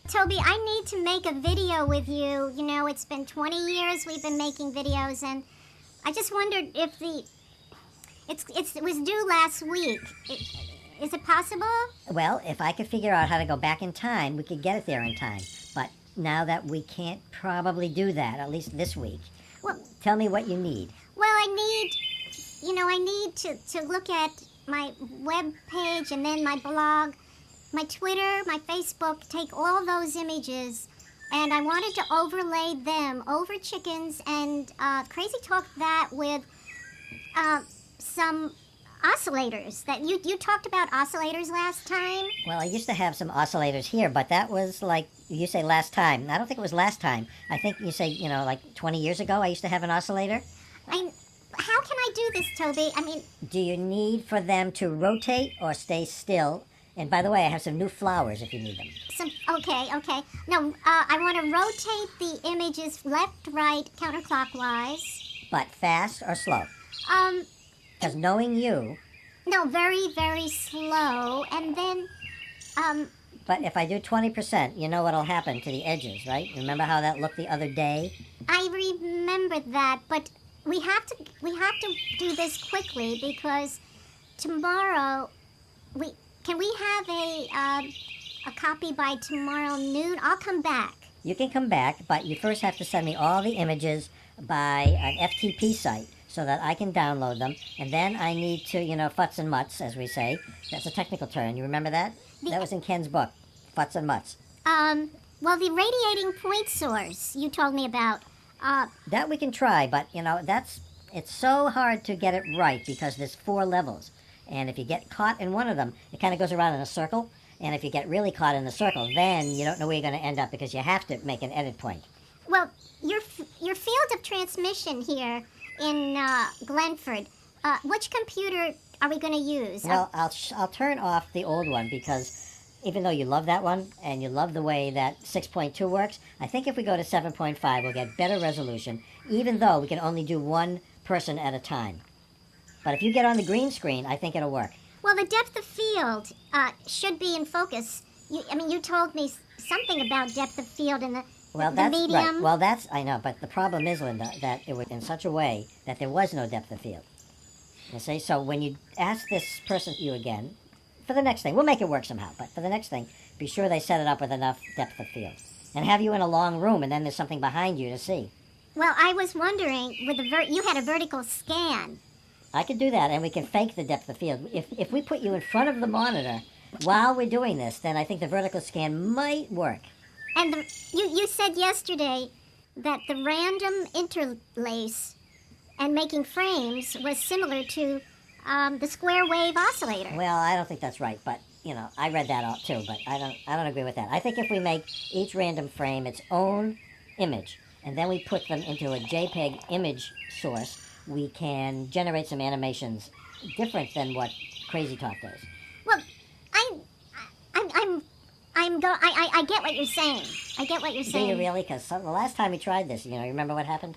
Toby, I need to make a video with you. You know, it's been 20 years we've been making videos, and I just wondered if it was due last week. Is it possible? Well, if I could figure out how to go back in time, we could get it there in time. But now that we can't probably do that, at least this week, Well, tell me what you need. well, I need to look at my web page and then my blog, my Twitter, my Facebook, take all those images, and I wanted to overlay them over chickens and Crazy Talk that with some oscillators. That you talked about oscillators last time. Well, I used to have some oscillators here, but that was like, you say last time. I don't think it was last time. I think you say, like 20 years ago I used to have an oscillator. How can I do this, Toby? I mean, Do you need for them to rotate or stay still? And by the way, I have some new flowers if you need them. okay. No, I want to rotate the images left, right, counterclockwise. But fast or slow? Um, Because knowing you, no, very, very slow, and then, but if I do 20%, you know what'll happen to the edges, right? Remember how that looked the other day? I remember that, but we have to do this quickly because tomorrow can we have a copy by tomorrow noon? I'll come back. You can come back, but you first have to send me all the images by an FTP site so that I can download them. And then I need to, futz and mutz, as we say. That's a technical term. You remember that? That was in Ken's book, futz and mutz. Well, the radiating point source you told me about. That we can try, but, it's so hard to get it right because there's 4 levels. And if you get caught in one of them, it kind of goes around in a circle. And if you get really caught in the circle, then you don't know where you're going to end up because you have to make an edit point. Well, your field of transmission here in Glenford, which computer are we going to use? Well, I'll turn off the old one because even though you love that one and you love the way that 6.2 works, I think if we go to 7.5, we'll get better resolution, even though we can only do one person at a time. But if you get on the green screen, I think it'll work. Well, the depth of field should be in focus. You told me something about depth of field in the medium. Right. Well, I know, but the problem is, Linda, that it was in such a way that there was no depth of field. You see, so when you ask this person you again, for the next thing, we'll make it work somehow, but for the next thing, be sure they set it up with enough depth of field. And have you in a long room, and then there's something behind you to see. Well, I was wondering, you had a vertical scan. I could do that, and we can fake the depth of field. If we put you in front of the monitor while we're doing this, then I think the vertical scan might work. And you said yesterday that the random interlace and making frames was similar to the square wave oscillator. Well, I don't think that's right, but I read that out too, but I don't agree with that. I think if we make each random frame its own image, and then we put them into a JPEG image source, we can generate some animations different than what Crazy Talk does. Well, I get what you're saying. I get what you're saying. Do you really? Because the last time we tried this, you remember what happened?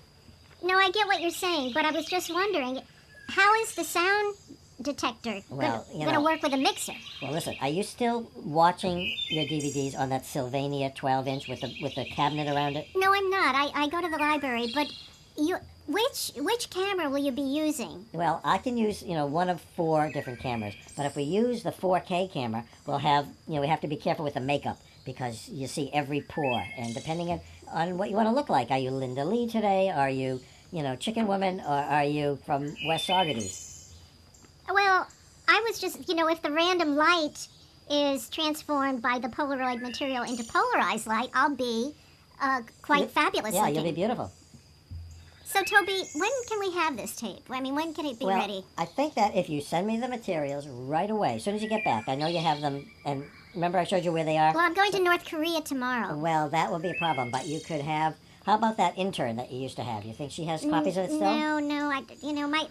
No, I get what you're saying, but I was just wondering, how is the sound detector going to work with a mixer? Well, listen, are you still watching your DVDs on that Sylvania 12-inch with the cabinet around it? No, I'm not. I go to the library, but which camera will you be using? Well, I can use, one of 4 different cameras. But if we use the 4K camera, we'll have, we have to be careful with the makeup because you see every pore. And depending on what you want to look like, are you Linda Lee today? Are you, Chicken Woman? Or are you from West Saugerties? Well, I was just, if the random light is transformed by the Polaroid material into polarized light, I'll be quite fabulous looking. Yeah, you'll be beautiful. So, Toby, when can we have this tape? When can it be ready? I think that if you send me the materials right away, as soon as you get back, I know you have them, and remember I showed you where they are? Well, I'm going to North Korea tomorrow. Well, that will be a problem, but you could have, how about that intern that you used to have? You think she has copies of it still? No,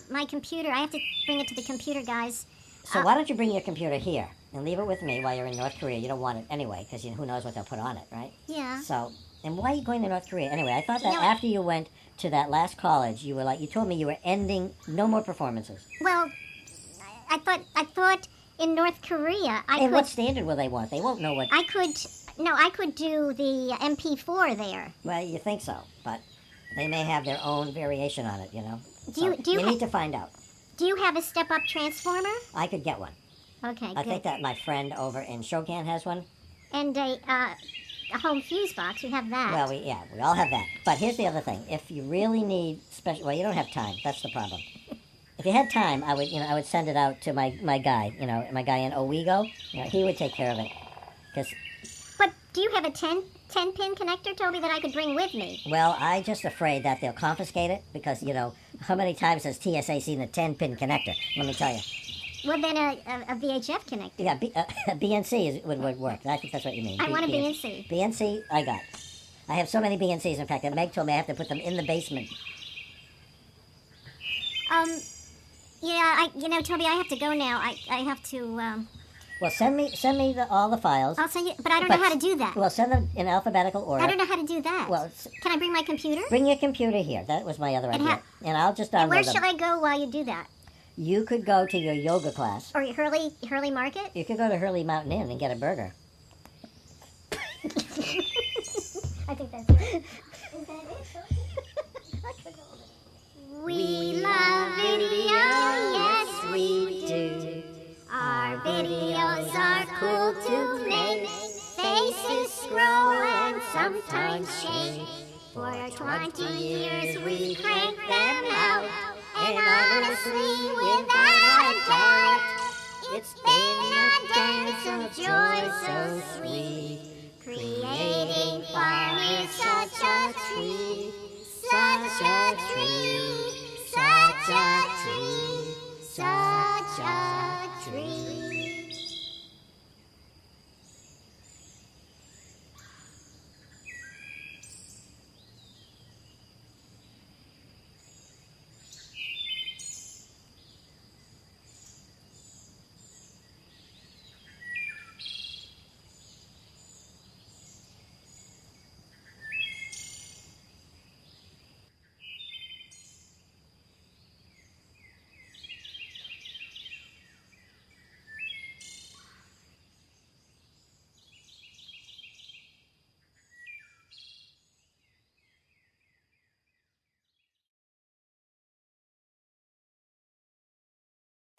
my computer, I have to bring it to the computer guys. So why don't you bring your computer here and leave it with me while you're in North Korea? You don't want it anyway, because who knows what they'll put on it, right? Yeah. So, and why are you going to North Korea? Anyway, I thought that after you went to that last college, you told me you were ending no more performances. Well, I thought in North Korea what standard will they want? They won't know what... No, I could do the MP4 there. Well, you think so, but they may have their own variation on it, you know. Do you need to find out. Do you have a step-up transformer? I could get one. Okay, I good. think that my friend over in Shokan has one. And a home fuse box. We have that. Well, we all have that. But here's the other thing: if you really need special, well, you don't have time. That's the problem. If you had time, I would send it out to my guy, my guy in Owego. He would take care of it. But do you have a 10-pin connector, Toby, that I could bring with me? Well, I'm just afraid that they'll confiscate it because, how many times has TSA seen a 10-pin connector? Let me tell you. Well, then a VHF connector. Yeah, BNC would work. I think that's what you mean. I want a BNC. BNC, I got. I have so many BNCs, in fact, that Meg told me I have to put them in the basement. Yeah, Toby, I have to go now. I have to, Well, send me all the files. I'll send you, but I don't know how to do that. Well, send them in alphabetical order. I don't know how to do that. Well, can I bring my computer? Bring your computer here. That was my other idea. And I'll just download and where them. shall I go while you do that? You could go to your yoga class. Or Hurley Market? You could go to Hurley Mountain Inn and get a burger. I think that's it. Is that it? We love video, yes we do. Our videos are cool to play. Faces grow and sometimes shake. For 20 years we crank them out. And honestly, without a doubt, it's been a dance of joy so sweet. Creating fun is such a treat, such a treat, such a treat, such a treat.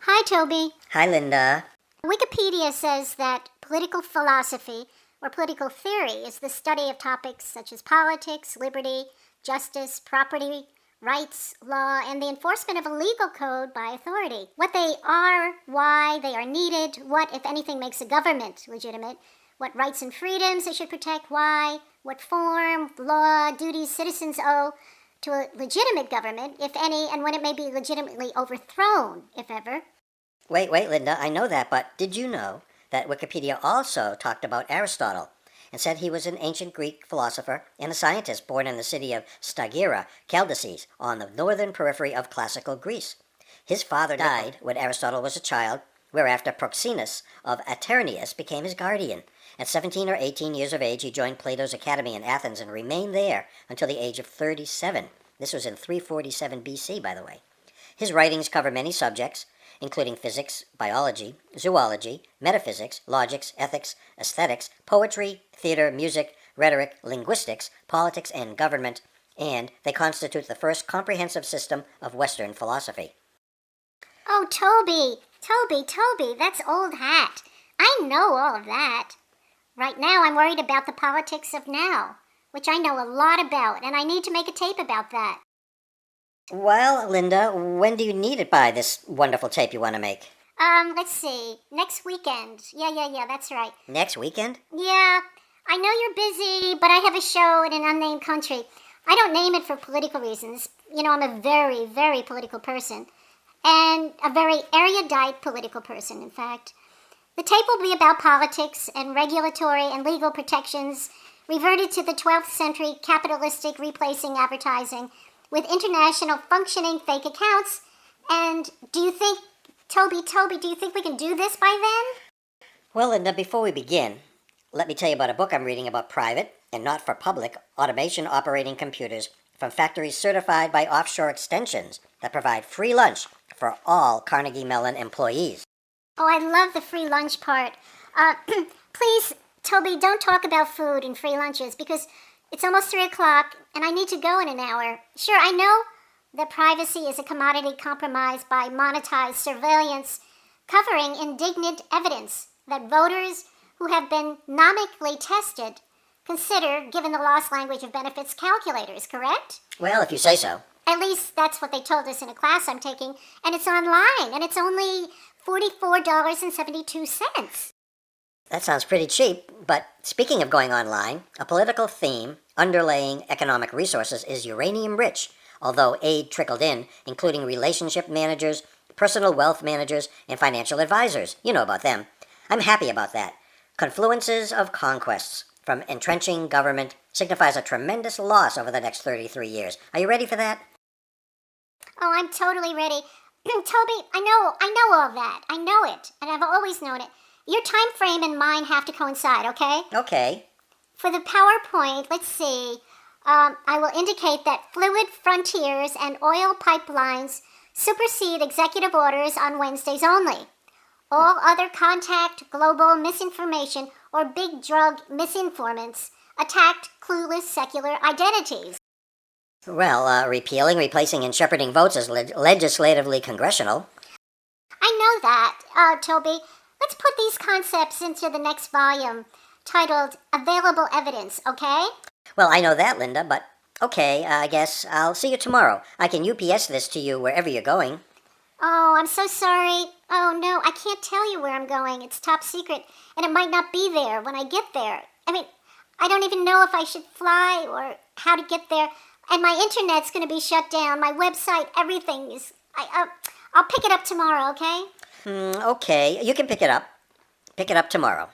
Hi, Toby. Hi, Linda. Wikipedia says that political philosophy or political theory is the study of topics such as politics, liberty, justice, property, rights, law, and the enforcement of a legal code by authority. What they are, why they are needed, what, if anything, makes a government legitimate, what rights and freedoms it should protect, why, what form, law, duties citizens owe to a legitimate government, if any, and when it may be legitimately overthrown, if ever. Wait, Linda, I know that, but did you know that Wikipedia also talked about Aristotle and said he was an ancient Greek philosopher and a scientist born in the city of Stagira, Chaldaeus, on the northern periphery of classical Greece. His father died when Aristotle was a child, whereafter Proxenus of Aternius became his guardian. At 17 or 18 years of age, he joined Plato's academy in Athens and remained there until the age of 37. This was in 347 BC, by the way. His writings cover many subjects, including physics, biology, zoology, metaphysics, logics, ethics, aesthetics, poetry, theater, music, rhetoric, linguistics, politics, and government, and they constitute the first comprehensive system of Western philosophy. Oh, Toby, that's old hat. I know all of that. Right now, I'm worried about the politics of now, which I know a lot about, and I need to make a tape about that. Well, Linda, when do you need it by, this wonderful tape you want to make? Let's see. Next weekend. Yeah, that's right. Next weekend? Yeah, I know you're busy, but I have a show in an unnamed country. I don't name it for political reasons. I'm a very, very political person. And a very erudite political person, in fact. The tape will be about politics and regulatory and legal protections reverted to the 12th century capitalistic replacing advertising with international functioning fake accounts. And do you think, Toby, do you think we can do this by then? Well, Linda, before we begin, let me tell you about a book I'm reading about private and not-for-public automation operating computers from factories certified by offshore extensions that provide free lunch for all Carnegie Mellon employees. Oh, I love the free lunch part. Please Toby, don't talk about food and free lunches because it's almost 3 o'clock and I need to go in an hour. Sure, I know that privacy is a commodity compromised by monetized surveillance, covering indignant evidence that voters who have been nomically tested consider given the lost language of benefits calculators, correct? Well, if you say so. At least that's what they told us in a class I'm taking, and it's online, and it's only $44.72. That sounds pretty cheap, but speaking of going online, a political theme underlaying economic resources is uranium rich, although aid trickled in, including relationship managers, personal wealth managers, and financial advisors. You know about them. I'm happy about that. Confluences of conquests from entrenching government signifies a tremendous loss over the next 33 years. Are you ready for that? Oh, I'm totally ready. Toby, I know all that. I know it, and I've always known it. Your time frame and mine have to coincide, okay? Okay. For the PowerPoint, let's see. I will indicate that fluid frontiers and oil pipelines supersede executive orders on Wednesdays only. All other contact, global misinformation, or big drug misinformants attacked clueless secular identities. Well, repealing, replacing, and shepherding votes is legislatively congressional. I know that, Toby. Let's put these concepts into the next volume, titled Available Evidence, okay? Well, I know that, Linda, but okay, I guess I'll see you tomorrow. I can UPS this to you wherever you're going. Oh, I'm so sorry. Oh, no, I can't tell you where I'm going. It's top secret, and it might not be there when I get there. I mean, I don't even know if I should fly or how to get there, and my internet's going to be shut down. My website, everything is... I'll pick it up tomorrow, okay? Okay, you can pick it up. Pick it up tomorrow.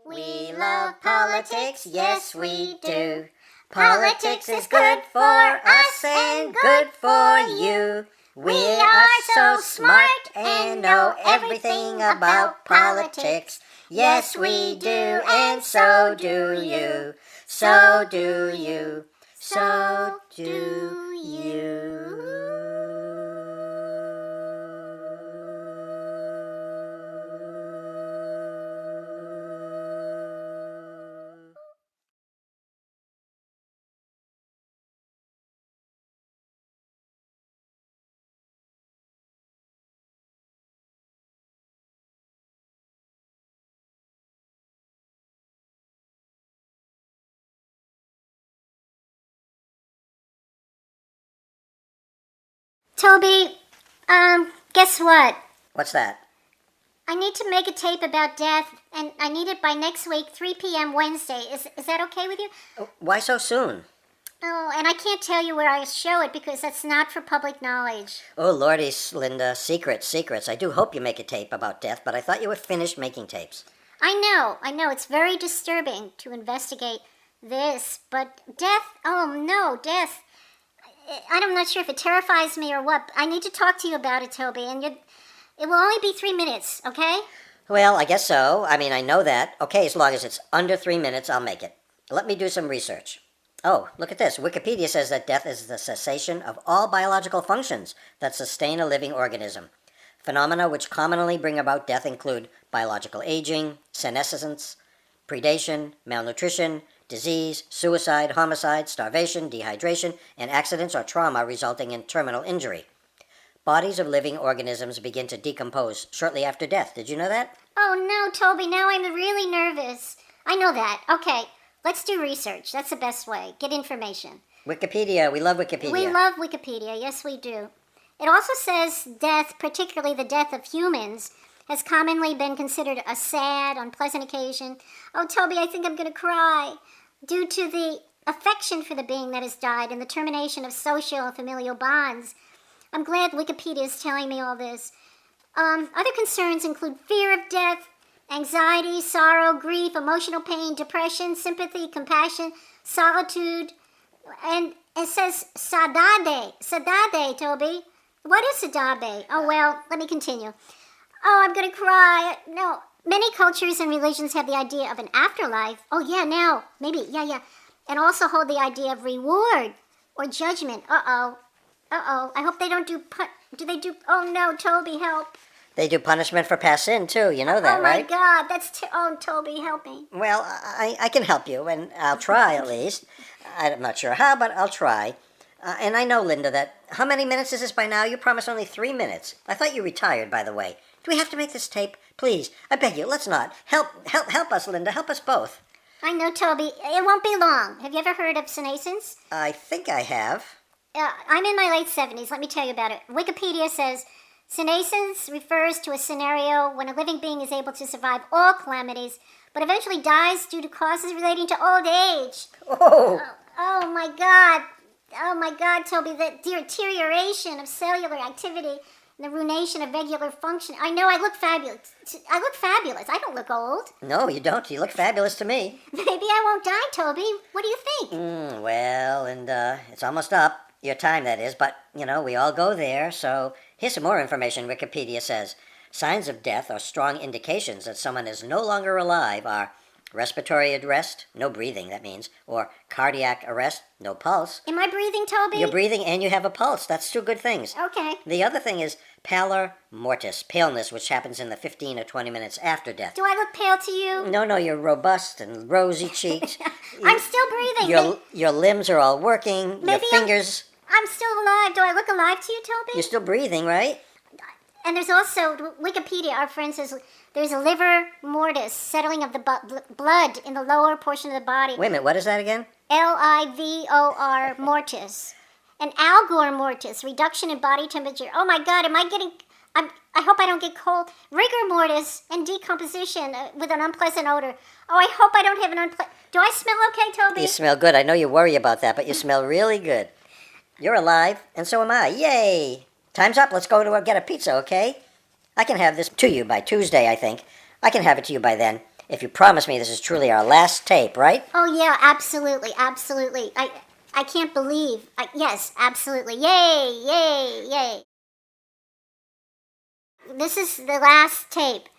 We love politics, yes we do. Politics is good for us and good for you. We are so smart and know everything about politics. Yes, we do, and so do you. So do you. So do you. Toby, guess what? What's that? I need to make a tape about death, and I need it by next week, 3 p.m. Wednesday. Is that okay with you? Why so soon? Oh, and I can't tell you where I show it because that's not for public knowledge. Oh, Lordy, Linda, secrets. I do hope you make a tape about death, but I thought you were finished making tapes. I know. It's very disturbing to investigate this, but death, oh no, death. I'm not sure if it terrifies me or what. I need to talk to you about it, Toby, and it will only be 3 minutes, okay? Well, I guess so. I mean, I know that. Okay, as long as it's under 3 minutes, I'll make it. Let me do some research. Oh, look at this. Wikipedia says that death is the cessation of all biological functions that sustain a living organism. Phenomena which commonly bring about death include biological aging, senescence, predation, malnutrition, disease, suicide, homicide, starvation, dehydration, and accidents or trauma resulting in terminal injury. Bodies of living organisms begin to decompose shortly after death. Did you know that? Oh no, Toby, now I'm really nervous. I know that. Okay, let's do research. That's the best way. Get information. Wikipedia. We love Wikipedia. We love Wikipedia. Yes, we do. It also says death, particularly the death of humans, has commonly been considered a sad, unpleasant occasion. Oh, Toby, I think I'm going to cry. Due to the affection for the being that has died and the termination of social and familial bonds. I'm glad Wikipedia is telling me all this. Other concerns include fear of death, anxiety, sorrow, grief, emotional pain, depression, sympathy, compassion, solitude, and it says sadade. Sadade, Toby. What is sadade? Oh, well, let me continue. Oh, I'm going to cry. No. Many cultures and religions have the idea of an afterlife. Oh, yeah, now. Maybe. Yeah. And also hold the idea of reward or judgment. Uh-oh. I hope they don't do... Do they do... Oh, no, Toby, help. They do punishment for past sin, too. You know that, Oh, my right? God. Oh, Toby, help me. Well, I can help you, and I'll try at least. I'm not sure how, but I'll try. And I know, Linda, that... How many minutes is this by now? You promised only 3 minutes. I thought you retired, by the way. Do we have to make this tape? Please, I beg you, let's not. Help us, Linda. Help us both. I know, Toby. It won't be long. Have you ever heard of senescence? I think I have. I'm in my late 70s. Let me tell you about it. Wikipedia says, senescence refers to a scenario when a living being is able to survive all calamities, but eventually dies due to causes relating to old age. Oh! Oh, my God. Oh, my God, Toby. The deterioration of cellular activity and the ruination of regular function. I know I look fabulous. I don't look old. No, you don't. You look fabulous to me. Maybe I won't die, Toby. What do you think? Well, and it's almost up. Your time, that is. But, we all go there, so here's some more information Wikipedia says. Signs of death or strong indications that someone is no longer alive are respiratory arrest, no breathing, that means, or cardiac arrest, no pulse. Am I breathing, Toby? You're breathing and you have a pulse. That's two good things. Okay. The other thing is pallor mortis, paleness, which happens in the 15 or 20 minutes after death. Do I look pale to you? No, you're robust and rosy cheeked. I'm still breathing. Your limbs are all working. Maybe your fingers. I'm still alive. Do I look alive to you, Toby? You're still breathing, right? And there's also, Wikipedia, our friend says, there's a livor mortis, settling of the blood in the lower portion of the body. Wait a minute, what is that again? LIVOR mortis. And algor mortis, reduction in body temperature. Oh my God, I hope I don't get cold. Rigor mortis and decomposition with an unpleasant odor. Oh, I hope I don't have an do I smell okay, Toby? You smell good. I know you worry about that, but you smell really good. You're alive, and so am I. Yay! Time's up. Let's go to get a pizza, okay? I can have this to you by Tuesday, I think. I can have it to you by then. If you promise me this is truly our last tape, right? Oh, yeah, absolutely, absolutely. I can't believe. Yes, absolutely. Yay, yay, yay. This is the last tape.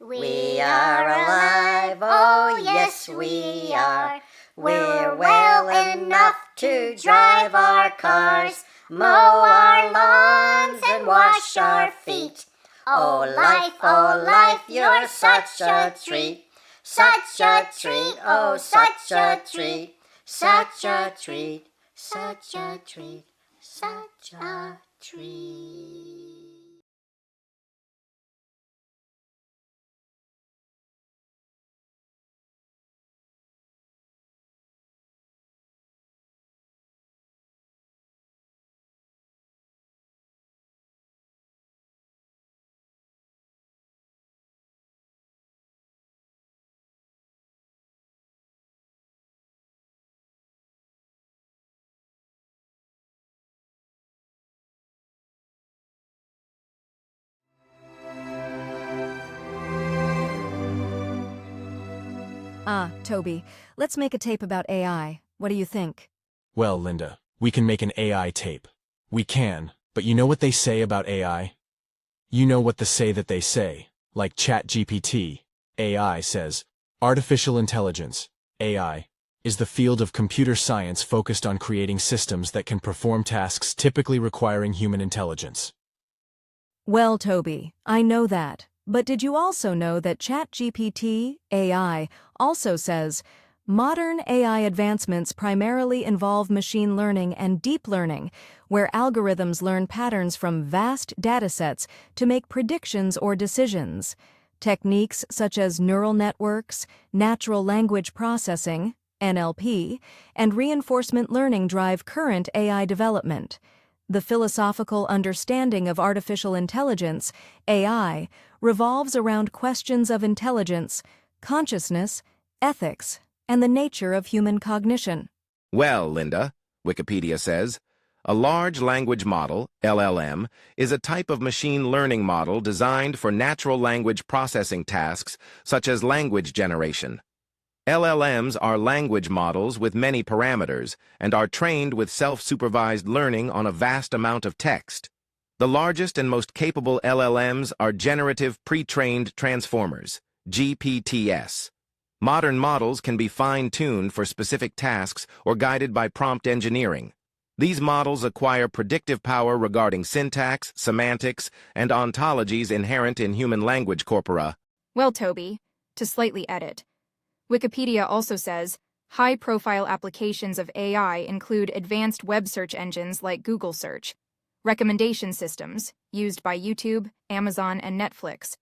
We are alive, oh yes we are. We're well enough to drive our cars, mow our lawns and wash our feet. Oh life, you're such a treat. Such a treat, oh such a treat. Such a treat, such a treat, such a treat. Toby, let's make a tape about AI. What do you think? Well, Linda, we can make an AI tape. We can, but you know what they say about AI? You know what they say, like ChatGPT. AI says, artificial intelligence, AI, is the field of computer science focused on creating systems that can perform tasks typically requiring human intelligence. Well, Toby, I know that. But did you also know that ChatGPT, AI, also says, modern AI advancements primarily involve machine learning and deep learning, where algorithms learn patterns from vast datasets to make predictions or decisions. Techniques such as neural networks, natural language processing, NLP, and reinforcement learning drive current AI development. The philosophical understanding of artificial intelligence, AI, revolves around questions of intelligence, consciousness, ethics, and the nature of human cognition. Well, Linda, Wikipedia says, a large language model, LLM, is a type of machine learning model designed for natural language processing tasks such as language generation. LLMs are language models with many parameters and are trained with self-supervised learning on a vast amount of text. The largest and most capable LLMs are Generative Pre-trained Transformers, GPTs. Modern models can be fine-tuned for specific tasks or guided by prompt engineering. These models acquire predictive power regarding syntax, semantics, and ontologies inherent in human language corpora. Well, Toby, to slightly edit. Wikipedia also says, high-profile applications of AI include advanced web search engines like Google Search, recommendation systems, used by YouTube, Amazon, and Netflix,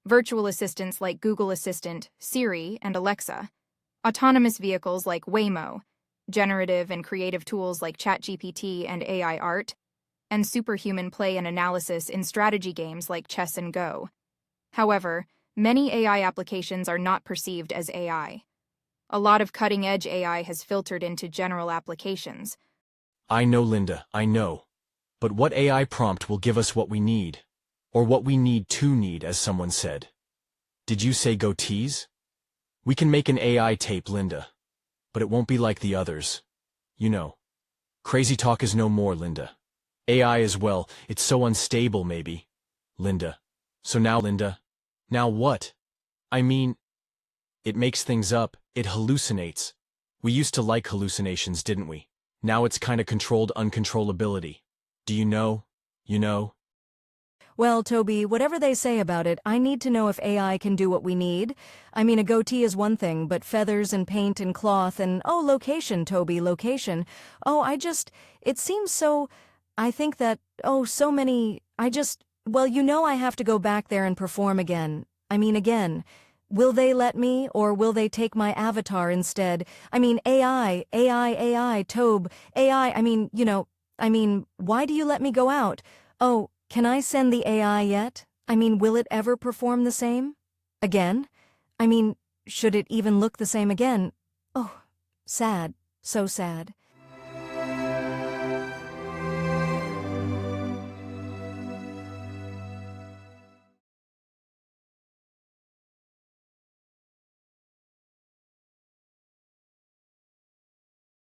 virtual assistants like Google Assistant, Siri, and Alexa, autonomous vehicles like Waymo, generative and creative tools like ChatGPT and AI art, and superhuman play and analysis in strategy games like chess and Go. However, many AI applications are not perceived as AI. A lot of cutting-edge AI has filtered into general applications. I know, Linda, I know. But what AI prompt will give us what we need? Or what we need to need, as someone said. Did you say goatees? We can make an AI tape, Linda. But it won't be like the others. You know. Crazy talk is no more, Linda. AI as well, it's so unstable maybe. Linda. So now, Linda. Now what? I mean, it makes things up, it hallucinates. We used to like hallucinations, didn't we? Now it's kinda controlled uncontrollability. Do you know? You know? Well, Toby, whatever they say about it, I need to know if AI can do what we need. I mean, a goatee is one thing, but feathers and paint and cloth and, oh, location, Toby, location. Oh, it seems so, I think that, oh, so many, well, you know I have to go back there and perform again. I mean, again. Will they let me, or will they take my avatar instead? I mean, AI, Tobe, AI, why do you let me go out? Oh, can I send the AI yet? I mean, will it ever perform the same? Again? I mean, should it even look the same again? Oh, sad, so sad.